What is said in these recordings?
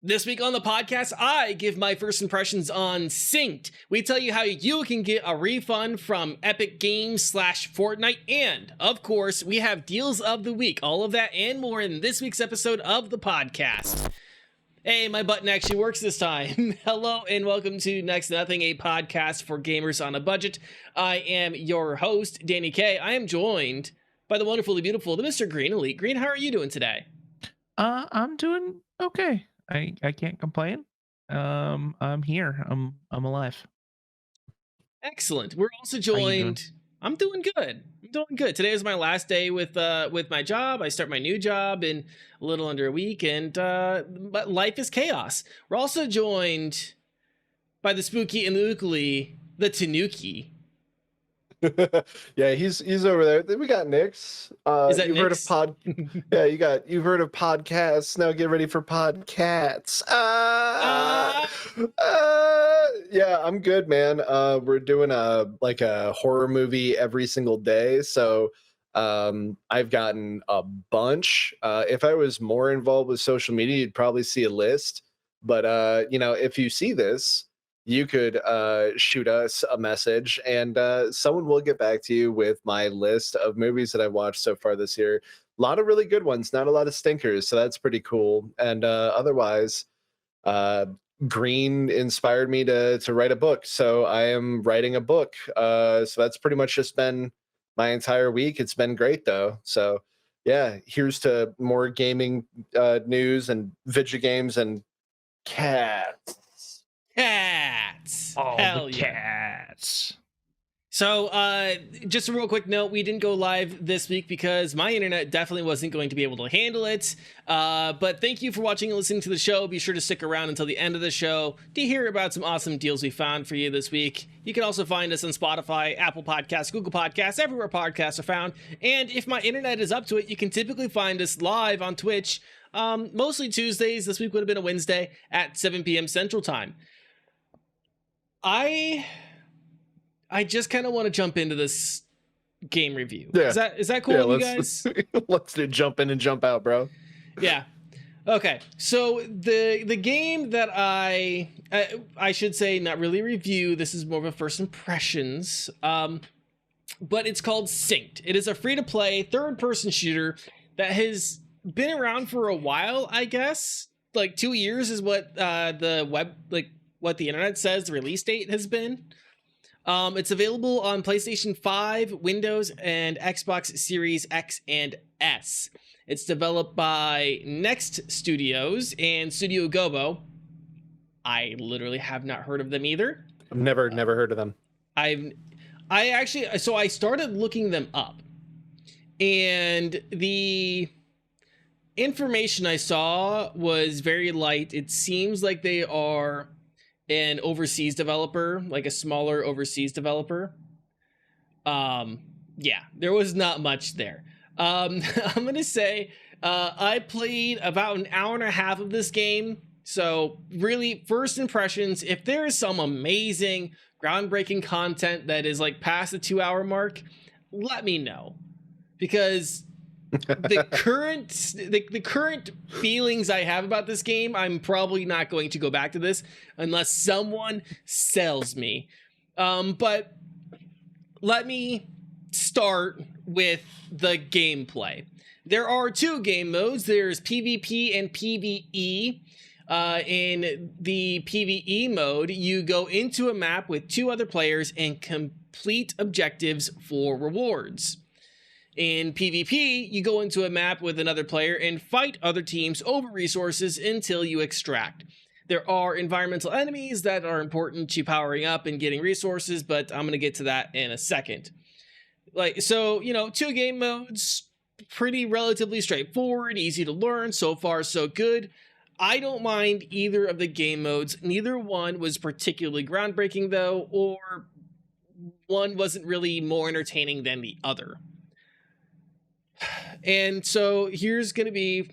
This week on the podcast, I give my first impressions on Synced. We tell you how you can get a refund from Epic Games / Fortnite. And, of course, we have deals of the week. All of that and more in this week's episode of the podcast. Hey, my button actually works this time. Hello and welcome to Next to Nothing, a podcast for gamers on a budget. I am your host, Danie K. I am joined by the wonderfully beautiful, the Mr. Green Elite. Green, how are you doing today? I'm doing okay. I can't complain. I'm here. I'm alive. Excellent. We're also joined. I'm doing good. Today is my last day with my job. I start my new job in a little under a week, and but life is chaos. We're also joined by the spooky and lookily, the Tanuki. Yeah, he's over there. We got Nix. Is that you've Nix? heard of Yeah, you've heard of podcasts. Now get ready for podcats. Yeah, I'm good, man. We're doing a horror movie every single day, so I've gotten a bunch. If I was more involved with social media, you'd probably see a list. But if you see this, you could shoot us a message and someone will get back to you with my list of movies that I've watched so far this year. A lot of really good ones, not a lot of stinkers, so that's pretty cool. And otherwise, Green inspired me to write a book, so I am writing a book. So that's pretty much just been my entire week. It's been great, though. So yeah, here's to more gaming news and video games and cats. Cats. All Hell the yeah. cats. So, just a real quick note, we didn't go live this week because my internet definitely wasn't going to be able to handle it. But thank you for watching and listening to the show. Be sure to stick around until the end of the show to hear about some awesome deals we found for you this week. You can also find us on Spotify, Apple Podcasts, Google Podcasts, everywhere podcasts are found. And if my internet is up to it, you can typically find us live on Twitch, mostly Tuesdays. This week would have been a Wednesday at 7 p.m. Central Time. I just kind of want to jump into this game review. Yeah. Is that cool with you guys? Let's do jump in and jump out, bro. Yeah. Okay. So the game that I should say not really review. This is more of a first impressions. But it's called Synced. It is a free-to-play third-person shooter that has been around for a while, I guess. Like 2 years is what what the internet says the release date has been. It's available on PlayStation 5, Windows, and Xbox Series X and S. It's developed by Next Studios and Studio Gobo. I literally have not heard of them either. I've never heard of them. I started looking them up, and the information I saw was very light. It seems like they are an overseas developer, like a smaller overseas developer. Yeah, there was not much there. I'm gonna say I played about an hour and a half of this game. So really, first impressions, if there is some amazing, groundbreaking content that is like past the 2 hour mark, let me know. Because the current feelings I have about this game, I'm probably not going to go back to this unless someone sells me. But let me start with the gameplay. There are two game modes. There's PvP and PvE. In the PvE mode, you go into a map with two other players and complete objectives for rewards. In PvP, you go into a map with another player and fight other teams over resources until you extract. There are environmental enemies that are important to powering up and getting resources, but I'm going to get to that in a second. So, two game modes, pretty relatively straightforward, easy to learn, so far so good. I don't mind either of the game modes. Neither one was particularly groundbreaking though, or one wasn't really more entertaining than the other. And so here's going to be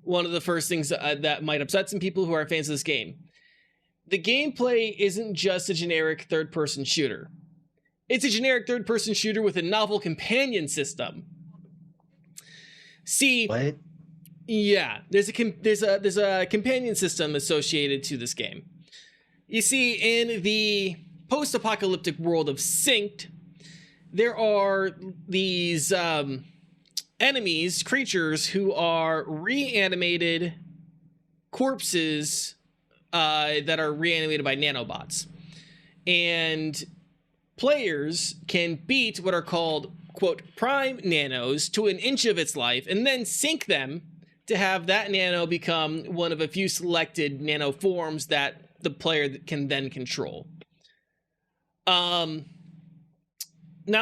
one of the first things that might upset some people who are fans of this game. The gameplay isn't just a generic third-person shooter. It's a generic third-person shooter with a novel companion system. See, What? Yeah, there's a companion system associated to this game. You see, in the post-apocalyptic world of Synced, there are these enemies, creatures who are reanimated corpses that are reanimated by nanobots, and players can beat what are called, quote, prime nanos to an inch of its life, and then sync them to have that nano become one of a few selected nano forms that the player can then control. Not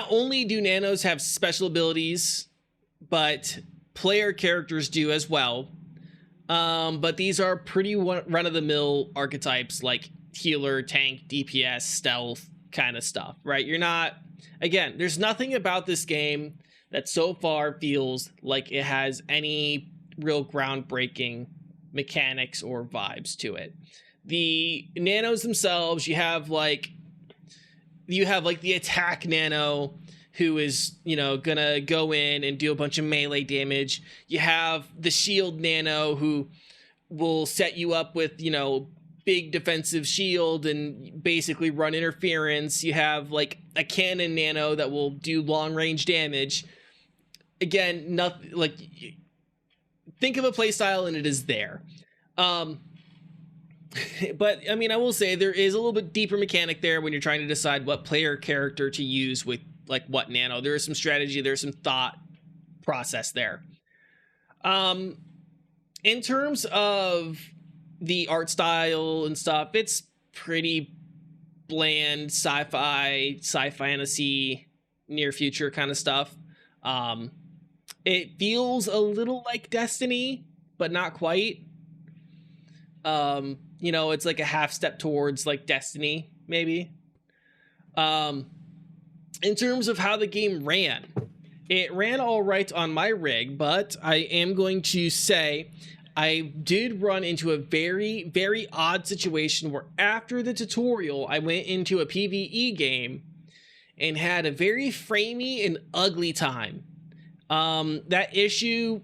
only do nanos have special abilities, but player characters do as well. But these are pretty run-of-the-mill archetypes like healer, tank, DPS, stealth kind of stuff, right? You're not... Again, there's nothing about this game that so far feels like it has any real groundbreaking mechanics or vibes to it. The nanos themselves, you have like the attack nano, who is, gonna go in and do a bunch of melee damage. You have the shield nano, who will set you up with, big defensive shield and basically run interference. You have like a cannon nano that will do long range damage. Again, nothing like, think of a playstyle and it is there. But I mean, I will say there is a little bit deeper mechanic there when you're trying to decide what player character to use with like what nano. There is some strategy, there's some thought process there. In terms of the art style and stuff, it's pretty bland sci-fi fantasy, near future kind of stuff. It feels a little like Destiny, but not quite. It's like a half step towards like Destiny, maybe. In terms of how the game ran, it ran all right on my rig, but I am going to say I did run into a very, very odd situation where after the tutorial, I went into a PvE game and had a very framey and ugly time. That issue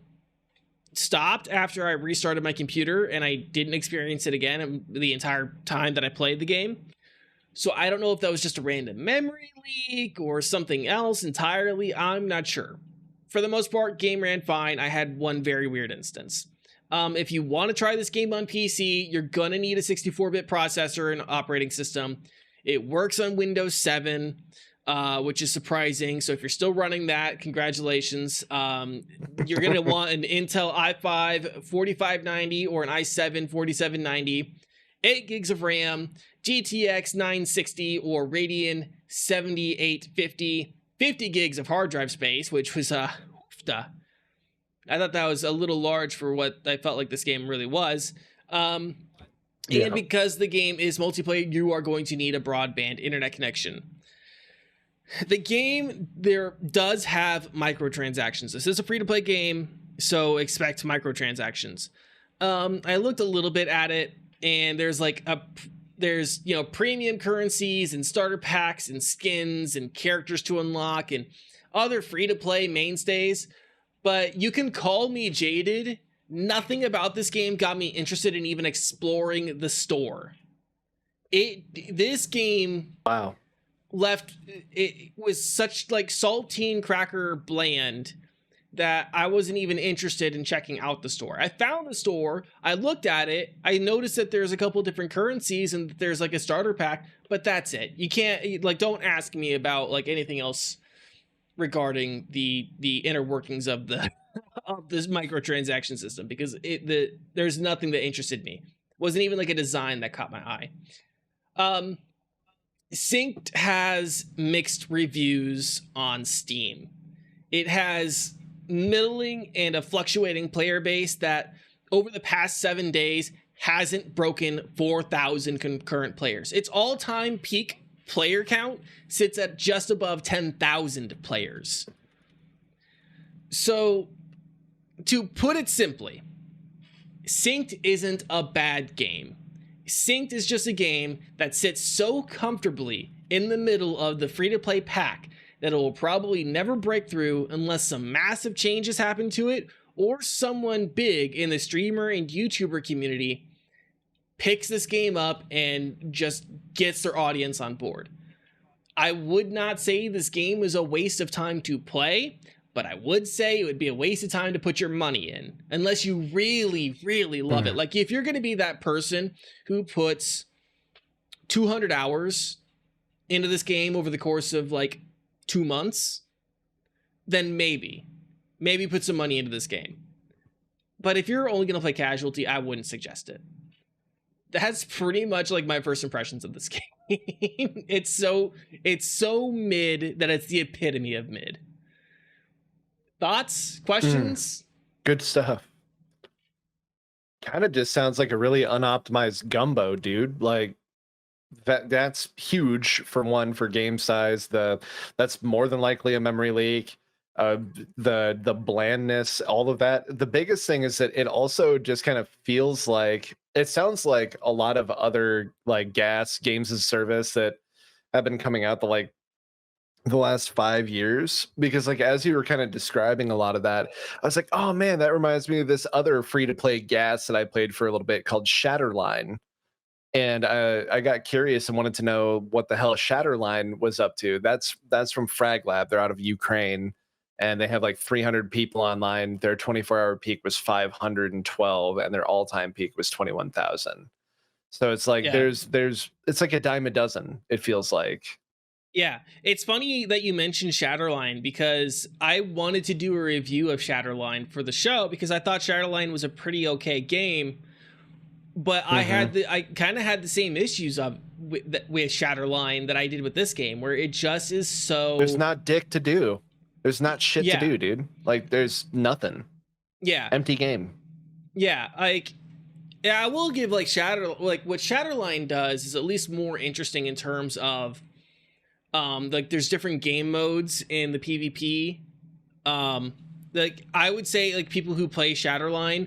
stopped after I restarted my computer, and I didn't experience it again the entire time that I played the game. So I don't know if that was just a random memory leak or something else entirely. I'm not sure. For the most part, game ran fine. I had one very weird instance. If you want to try this game on PC, you're gonna need a 64-bit processor and operating system. It works on Windows 7, which is surprising. So if you're still running that, congratulations. You're gonna want an Intel i5 4590 or an i7 4790, 8 gigs of RAM, GTX 960 or Radeon 7850, 50 gigs of hard drive space, which was I thought that was a little large for what I felt like this game really was. And because the game is multiplayer, you are going to need a broadband internet connection. The game there does have microtransactions. This is a free-to-play game, so expect microtransactions. I looked a little bit at it, and there's premium currencies and starter packs and skins and characters to unlock and other free-to-play mainstays. But you can call me jaded. Nothing about this game got me interested in even exploring the store. This game, wow, it was such like saltine cracker bland that I wasn't even interested in checking out the store. I found the store, I looked at it, I noticed that there's a couple different currencies and that there's like a starter pack, but that's it. You can't, like, don't ask me about like anything else regarding the inner workings of the of this microtransaction system, because there's nothing that interested me. It wasn't even like a design that caught my eye. Synced has mixed reviews on Steam. It has middling and a fluctuating player base that over the past 7 days hasn't broken 4,000 concurrent players. Its all-time peak player count sits at just above 10,000 players. So, to put it simply, Synced isn't a bad game. Synced is just a game that sits so comfortably in the middle of the free-to-play pack that it will probably never break through unless some massive changes happen to it or someone big in the streamer and YouTuber community picks this game up and just gets their audience on board. I would not say this game is a waste of time to play, but I would say it would be a waste of time to put your money in unless you really, really love it. Like if you're going to be that person who puts 200 hours into this game over the course of like 2 months, then maybe put some money into this game. But if you're only going to play casualty, I wouldn't suggest it. That's pretty much like my first impressions of this game. It's so mid that it's the epitome of mid. Thoughts? Questions? Good stuff. Kind of just sounds like a really unoptimized gumbo, dude. Like that's huge for game size. That's more than likely a memory leak. The blandness, all of that. The biggest thing is that it also just kind of feels like, it sounds like a lot of other like gas games as service that have been coming out the last 5 years, because like as you were kind of describing a lot of that, I was like, oh man, that reminds me of this other free to play gas that I played for a little bit called Shatterline. And I got curious and wanted to know what the hell Shatterline was up to. That's from Frag Lab. They're out of Ukraine, and they have like 300 people online. Their 24-hour peak was 512, and their all-time peak was 21,000. So it's like there's it's like a dime a dozen, it feels like. Yeah, it's funny that you mentioned Shatterline, because I wanted to do a review of Shatterline for the show because I thought Shatterline was a pretty okay game, but I kind of had the same issues with Shatterline that I did with this game, where it just is so. There's not dick to do. There's not shit to do, dude. Like there's nothing. Yeah. Empty game. Yeah, I will give what Shatterline does is at least more interesting in terms of. There's different game modes in the PvP. I would say like people who play Shatterline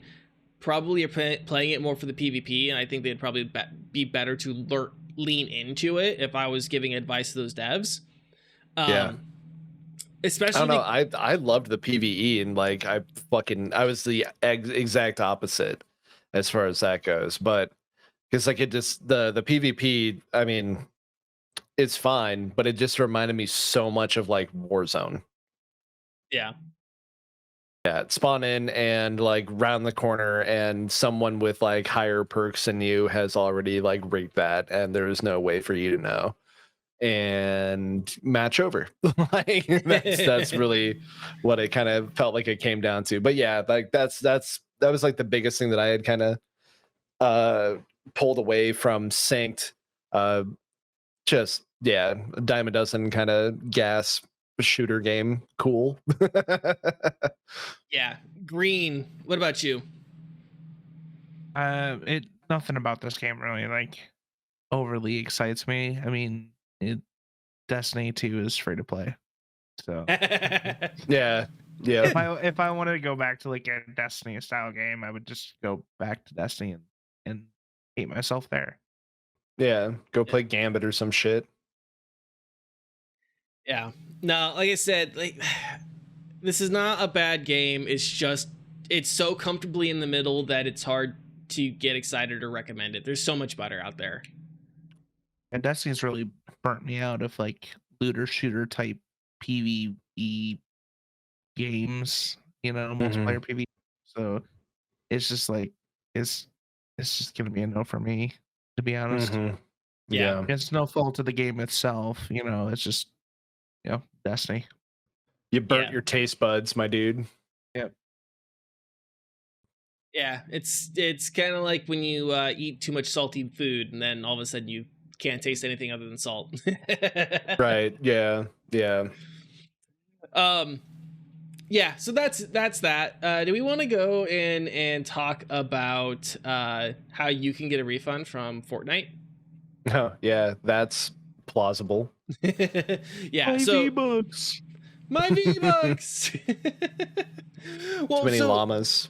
probably are playing it more for the PvP, and I think they'd probably be better to lean into it if I was giving advice to those devs. Especially, I don't know. I loved the PvE, and like I was the exact opposite as far as that goes. But because like it just the PvP, I mean, it's fine, but it just reminded me so much of like Warzone. Yeah, spawn in and like round the corner, and someone with like higher perks than you has already like rigged that, and there is no way for you to know, and match over. Like that's really what it kind of felt like it came down to. But yeah, like that was like the biggest thing that I had kind of pulled away from Synced. Just a dime a dozen kind of gas shooter game. Cool. Yeah. Green, what about you? Nothing about this game really like overly excites me. I mean, Destiny 2 is free to play, so yeah. If I wanted to go back to like a Destiny style game, I would just go back to Destiny and hate myself there. Yeah, go play Gambit or some shit. Yeah. No, like I said, like this is not a bad game. It's just it's so comfortably in the middle that it's hard to get excited or recommend it. There's so much better out there. And Destiny's really burnt me out of like looter shooter type PvE games, multiplayer PvE. So it's just like it's just gonna be a no for me, to be honest. Yeah. It's no fault of the game itself, it's just Destiny. You burnt your taste buds, my dude. Yep. Yeah, it's kind of like when you eat too much salty food and then all of a sudden you can't taste anything other than salt. Right. Yeah. So that's that. Do we want to go in and talk about how you can get a refund from Fortnite? Oh, yeah, that's plausible. Yeah, my V-Bucks. My V-Bucks. Well, too many llamas.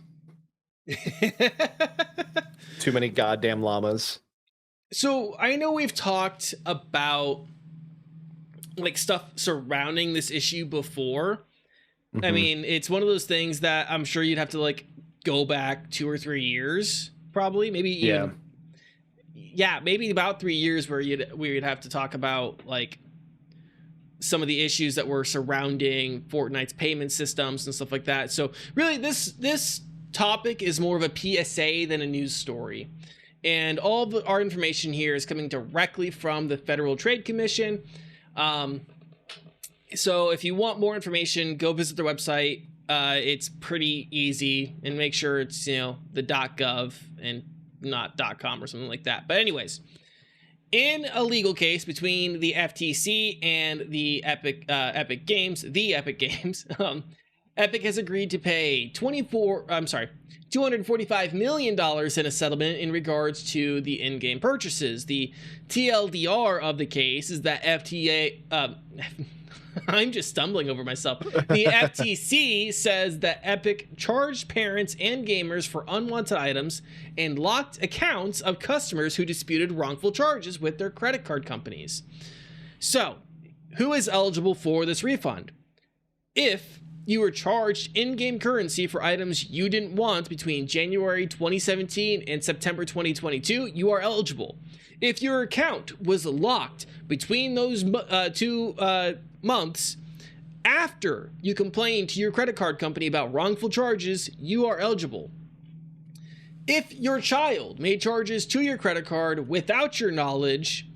Too many goddamn llamas. So I know we've talked about like stuff surrounding this issue before, I mean, it's one of those things that I'm sure you'd have to like go back 2 or 3 years, probably, maybe even, maybe about 3 years where we would have to talk about like some of the issues that were surrounding Fortnite's payment systems and stuff like that. So really, this topic is more of a PSA than a news story. And all of our information here is coming directly from the Federal Trade Commission. So if you want more information, go visit their website. It's pretty easy, and make sure it's, the .gov and not .com or something like that. But anyways, in a legal case between the FTC and the Epic Games, Epic has agreed to pay $245 million in a settlement in regards to the in-game purchases. The TLDR of the case is that I'm just stumbling over myself. The FTC says that Epic charged parents and gamers for unwanted items and locked accounts of customers who disputed wrongful charges with their credit card companies. So, who is eligible for this refund? If you were charged in-game currency for items you didn't want between January 2017 and September 2022, you are eligible. If your account was locked between those two months after you complained to your credit card company about wrongful charges, you are eligible. If your child made charges to your credit card without your knowledge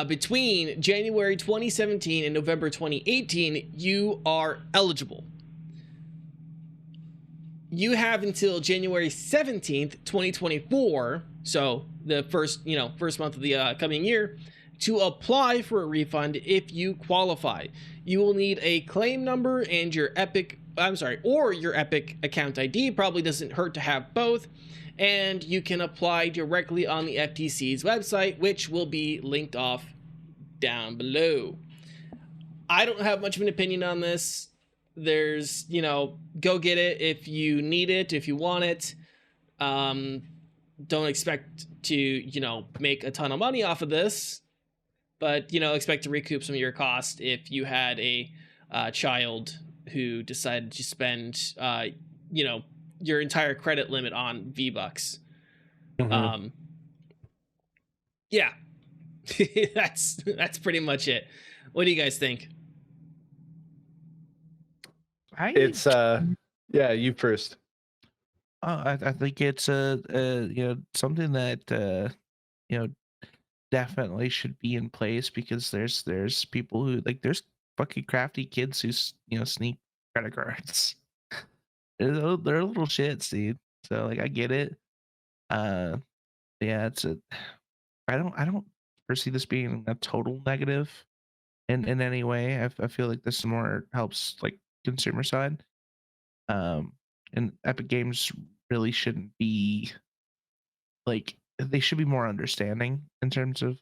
between January 2017 and November 2018, you are eligible. You have until January 17th, 2024, so the first month of the coming year, to apply for a refund if you qualify. You will need a claim number and your Epic account ID. Probably doesn't hurt to have both. And you can apply directly on the FTC's website, which will be linked off down below. I don't have much of an opinion on this. There's, go get it if you need it, if you want it. Don't expect to, make a ton of money off of this, but, expect to recoup some of your cost if you had a child who decided to spend, your entire credit limit on V-Bucks. Yeah, that's pretty much it. What do you guys think? You first. I think it's something that definitely should be in place, because there's people who there's fucking crafty kids who sneak credit cards. They're little shits, dude. So I get it. I don't foresee this being a total negative in any way. I feel like this more helps consumer side. And Epic Games really shouldn't be they should be more understanding in terms of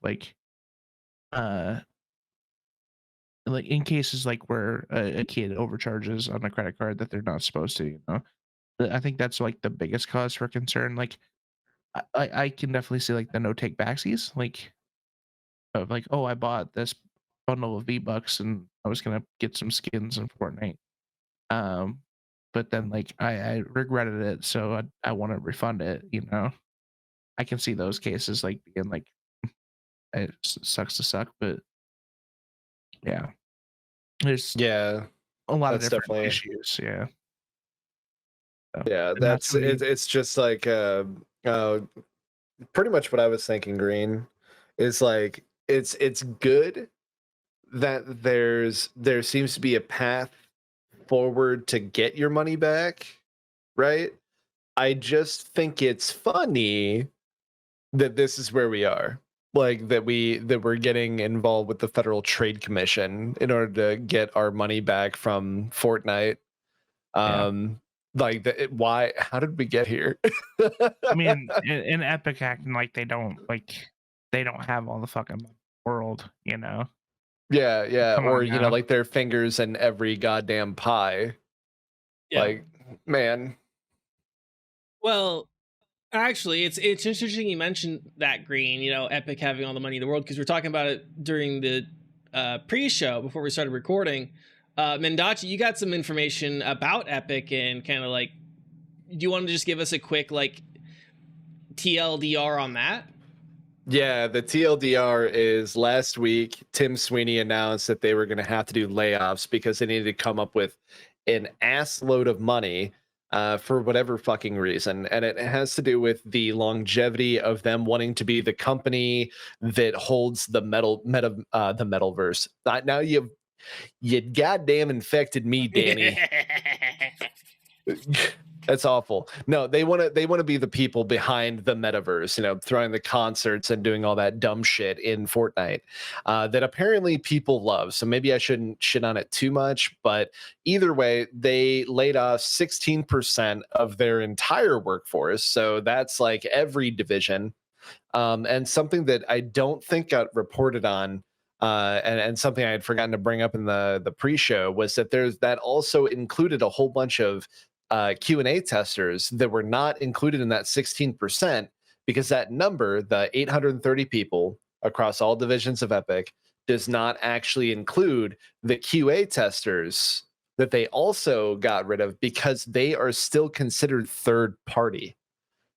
in cases where a kid overcharges on a credit card that they're not supposed to. I think that's the biggest cause for concern. I can definitely see the no take backsies, of oh, I bought this bundle of V-Bucks and I was gonna get some skins in Fortnite, but then I regretted it, so I want to refund it. I can see those cases being it sucks to suck, but yeah, there's a lot of different issues. So, that's it's just pretty much what I was thinking. Green is it's good that there seems to be a path forward to get your money back, right? I just think it's funny that this is where we are, that we're getting involved with the Federal Trade Commission in order to get our money back from Fortnite. Why? How did we get here? I mean, in Epic acting they don't have all the fucking world, Yeah, Come or on now. their fingers in every goddamn pie. Yeah. Man. Well, actually, it's interesting you mentioned that, Green. Epic having all the money in the world, because we're talking about it during the pre-show before we started recording. Mendachi, you got some information about Epic and kind of like, do you want to just give us a quick like TLDR on that? Yeah, the TLDR is last week, Tim Sweeney announced that they were going to have to do layoffs because they needed to come up with an ass load of money for whatever fucking reason. And it has to do with the longevity of them wanting to be the company that holds the the metaverse. Now you goddamn infected me, Danie. That's awful. No, they want to be the people behind the metaverse, you know, throwing the concerts and doing all that dumb shit in Fortnite that apparently people love. So maybe I shouldn't shit on it too much, but either way, they laid off 16% of their entire workforce. So that's like every division. And something that I don't think got reported on, and something I had forgotten to bring up in the pre-show was that that also included a whole bunch of Q&A testers that were not included in that 16%, because that number, the 830 people across all divisions of Epic, does not actually include the QA testers that they also got rid of because they are still considered third party.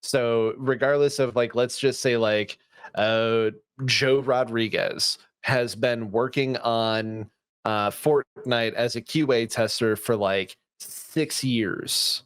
So regardless of like, let's just say like Joe Rodriguez has been working on Fortnite as a QA tester for like 6 years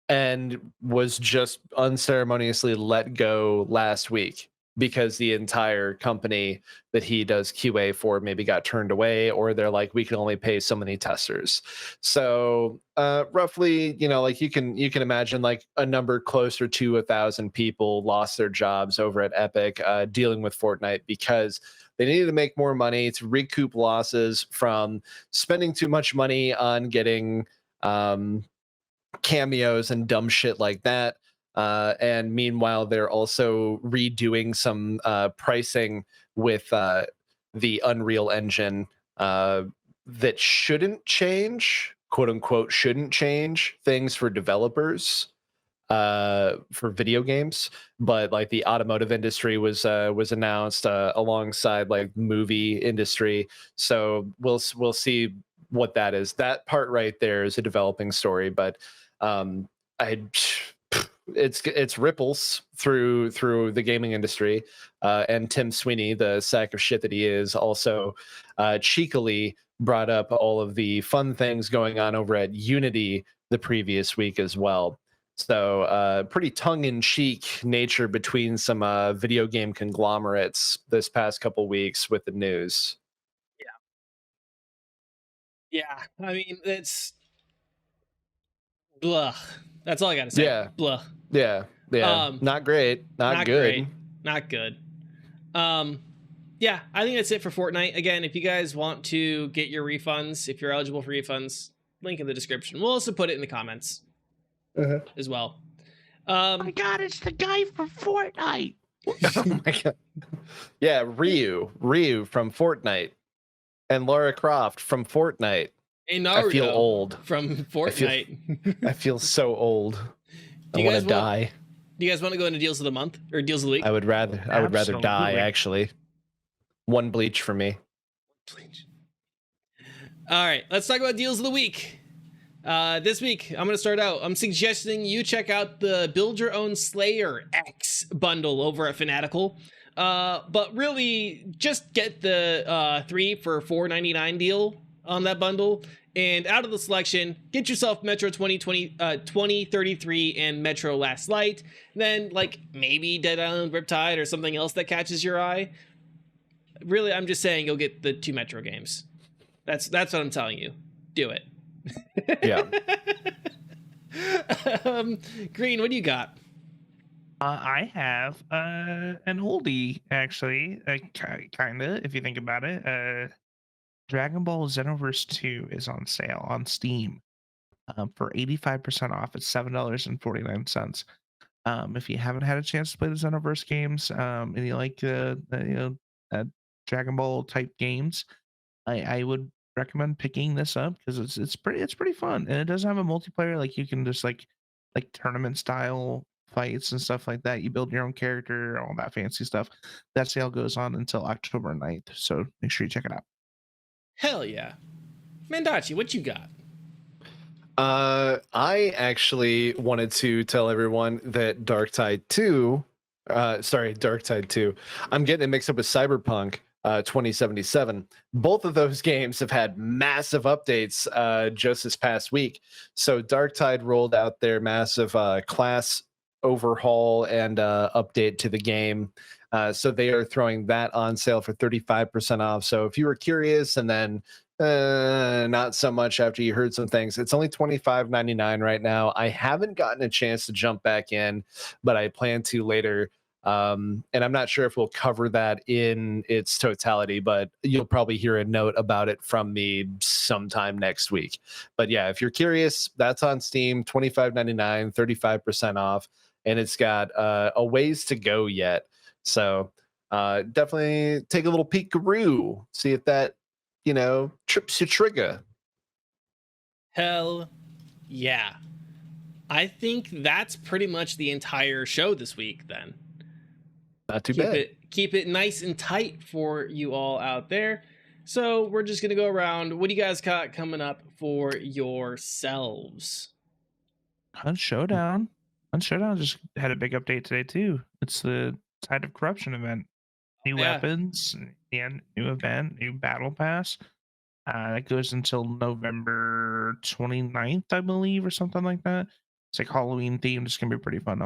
and was just unceremoniously let go last week because the entire company that he does QA for maybe got turned away, or they're like, we can only pay so many testers. So roughly, you know, like you can imagine like a number closer to 1,000 people lost their jobs over at Epic dealing with Fortnite because they needed to make more money to recoup losses from spending too much money on getting cameos and dumb shit like that. And meanwhile, they're also redoing some pricing with the Unreal Engine that shouldn't change, quote unquote, shouldn't change things for developers for video games, but like the automotive industry was announced alongside like movie industry. So we'll see what that is. That part right there is a developing story, but it's ripples through the gaming industry, and Tim Sweeney, the sack of shit that he is, also cheekily brought up all of the fun things going on over at Unity the previous week as well. So pretty tongue-in-cheek nature between some video game conglomerates this past couple weeks with the news. Yeah, I mean, it's blah. That's all I gotta say. Yeah. Blah. Yeah. Not great. Not good. Great. Not good. Yeah, I think that's it for Fortnite. Again, if you guys want to get your refunds, if you're eligible for refunds, link in the description. We'll also put it in the comments as well. Oh my god, it's the guy from Fortnite. Oh my god. Yeah, Ryu from Fortnite. And Lara Croft from Fortnite. And Naruto I feel old. From Fortnite. I feel so old. I want to die. Do you guys want to go into deals of the month or deals of the week? I would rather die, actually. One bleach for me. Bleach. All right, let's talk about deals of the week. This week, I'm going to start out. I'm suggesting you check out the Build Your Own Slayer X bundle over at Fanatical. But really, just get the 3 for $4.99 deal on that bundle. And out of the selection, get yourself Metro 2033 and Metro Last Light. Then, like, maybe Dead Island Riptide or something else that catches your eye. Really, I'm just saying you'll get the 2 Metro games. That's what I'm telling you. Do it. Yeah. Green, what do you got? I have an oldie, actually, kind of, if you think about it. Dragon Ball Xenoverse 2 is on sale on Steam for 85% off. It's $7.49. If you haven't had a chance to play the Xenoverse games and you like the Dragon Ball type games, I would recommend picking this up because it's pretty fun, and it does have a multiplayer. Like you can just like tournament style fights and stuff like that. You build your own character, all that fancy stuff. That sale goes on until October 9th, so make sure you check it out. Hell yeah. Mendachi, what you got? I actually wanted to tell everyone that Dark Tide 2, I'm getting it mixed up with Cyberpunk 2077. Both of those games have had massive updates just this past week. So Dark Tide rolled out their massive class overhaul and update to the game. So they are throwing that on sale for 35% off. So if you were curious and then not so much after you heard some things, it's only $25.99 right now. I haven't gotten a chance to jump back in, but I plan to later. And I'm not sure if we'll cover that in its totality, but you'll probably hear a note about it from me sometime next week. But yeah, if you're curious, that's on Steam, $25.99, 35% off, and it's got a ways to go yet. So definitely take a little peekaroo, see if that trips your trigger. Hell yeah. I think that's pretty much the entire show this week then. Not too bad. Keep it nice and tight for you all out there. So we're just going to go around. What do you guys got coming up for yourselves? Hunt Showdown. Hunt Showdown just had a big update today too. It's the Tide of Corruption event. New weapons, and new event, new battle pass. That goes until November 29th, I believe, or something like that. It's like Halloween themed. It's gonna be pretty fun.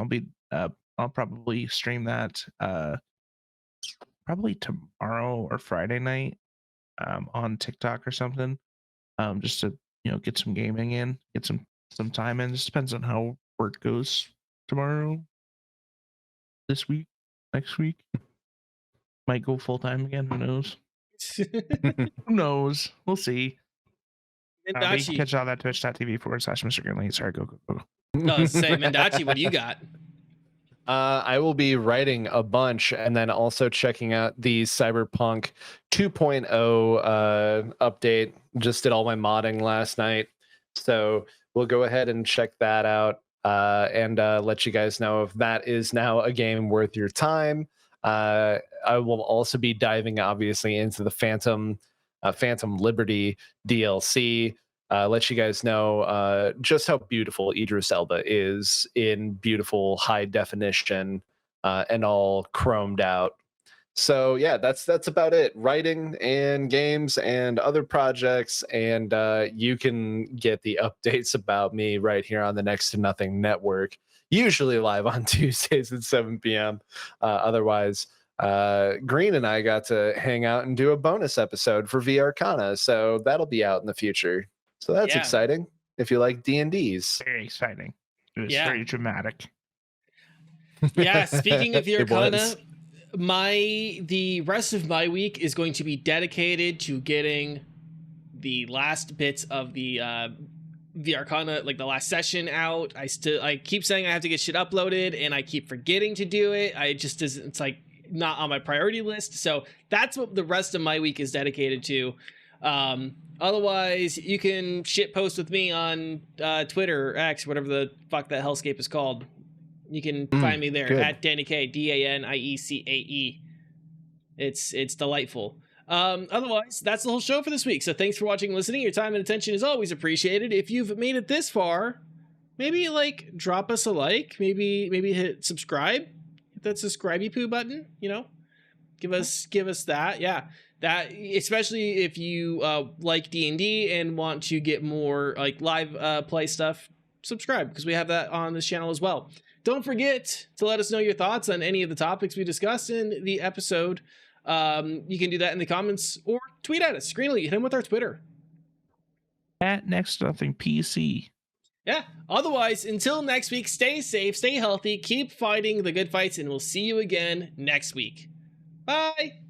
I'll probably stream that probably tomorrow or Friday night on TikTok or something. Just to get some gaming in, get some time in. Just depends on how work goes tomorrow, this week, next week. Might go full time again. Who knows? Who knows? We'll see. You can catch all that twitch.tv/Mr. Greenlee. Sorry, go. No, say Mendachi, what do you got? I will be writing a bunch and then also checking out the Cyberpunk 2.0 update. Just did all my modding last night. So we'll go ahead and check that out and let you guys know if that is now a game worth your time. I will also be diving obviously into the Phantom Liberty DLC. Let you guys know just how beautiful Idris Elba is in beautiful high definition and all chromed out. So yeah, that's about it. Writing and games and other projects, and you can get the updates about me right here on the Next to Nothing Network, usually live on Tuesdays at 7 p.m. Otherwise, Green and I got to hang out and do a bonus episode for VRcana, so that'll be out in the future. So that's exciting if you like D&Ds. Very exciting. It was very dramatic. Yeah, speaking of VRcana, the rest of my week is going to be dedicated to getting the last bits of the VRcana, like the last session out. I keep saying I have to get shit uploaded and I keep forgetting to do it. It's like not on my priority list. So that's what the rest of my week is dedicated to. Otherwise, you can shit post with me on Twitter or X, whatever the fuck that hellscape is called. You can find me there at Danie K, DANIECAE. It's delightful. Otherwise, that's the whole show for this week. So thanks for watching and listening. Your time and attention is always appreciated. If you've made it this far, maybe drop us a like, maybe hit subscribe. Hit that subscribe-y poo button, give us that. Yeah. That, especially if you like D&D and want to get more live play stuff, subscribe, because we have that on this channel as well. Don't forget to let us know your thoughts on any of the topics we discussed in the episode. You can do that in the comments or tweet at us. Greenlee, hit him with our Twitter. At Next Nothing PC. Yeah. Otherwise, until next week, stay safe, stay healthy, keep fighting the good fights, and we'll see you again next week. Bye.